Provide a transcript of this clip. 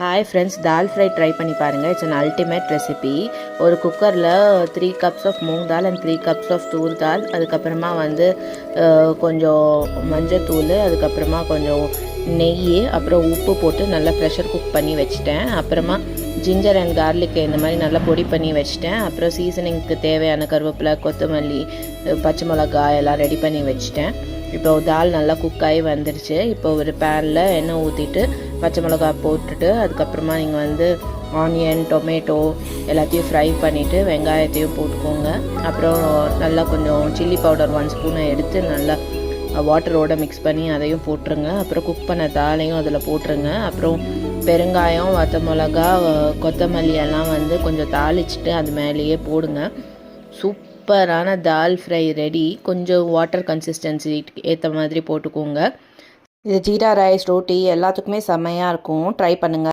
Hi friends, dal fry try பண்ணி பாருங்கள். It's an ultimate recipe. ஒரு குக்கரில் 3 cups of moong dal and 3 cups of toor dal, அதுக்கப்புறமா வந்து கொஞ்சம் மஞ்சத்தூள், அதுக்கப்புறமா கொஞ்சம் நெய், அப்புறம் உப்பு போட்டு நல்லா ப்ரெஷர் குக் பண்ணி வச்சுட்டேன். அப்புறமா ஜிஞ்சர் அண்ட் கார்லிக் இந்த மாதிரி நல்லா பொடி பண்ணி வச்சுட்டேன். அப்புறம் சீசனிங்க்கு தேவையான கருவேப்பிலை, கொத்தமல்லி, பச்சை மிளகாய் எல்லாம் ரெடி பண்ணி வச்சுட்டேன். இப்போ தால் நல்லா குக்காகி வந்துடுச்சு. இப்போ ஒரு பேனில் எண்ணெய் ஊற்றிட்டு பச்சை மிளகாய் போட்டுட்டு, அதுக்கப்புறமா நீங்கள் வந்து ஆனியன், டொமேட்டோ எல்லாத்தையும் ஃப்ரை பண்ணிவிட்டு வெங்காயத்தையும் போட்டுக்கோங்க. அப்புறம் நல்லா கொஞ்சம் சில்லி பவுடர் 1 ஸ்பூனை எடுத்து நல்லா வாட்டரோடு மிக்ஸ் பண்ணி அதையும் போட்டுருங்க. அப்புறம் குக் பண்ண தாலையும் அதில் போட்டுருங்க. அப்புறம் பெருங்காயம், வத்த மிளகா, கொத்தமல்லி எல்லாம் வந்து கொஞ்சம் தாளிச்சிட்டு அது மேலேயே போடுங்க. சூப்பரான தால் ஃப்ரை ரெடி. கொஞ்சம் வாட்டர் கன்சிஸ்டன்சி ஏற்ற மாதிரி போட்டுக்கோங்க. இது ஜீரா ரைஸ், ரோட்டி எல்லாத்துக்குமே செம்மையாக இருக்கும். ட்ரை பண்ணுங்கள்.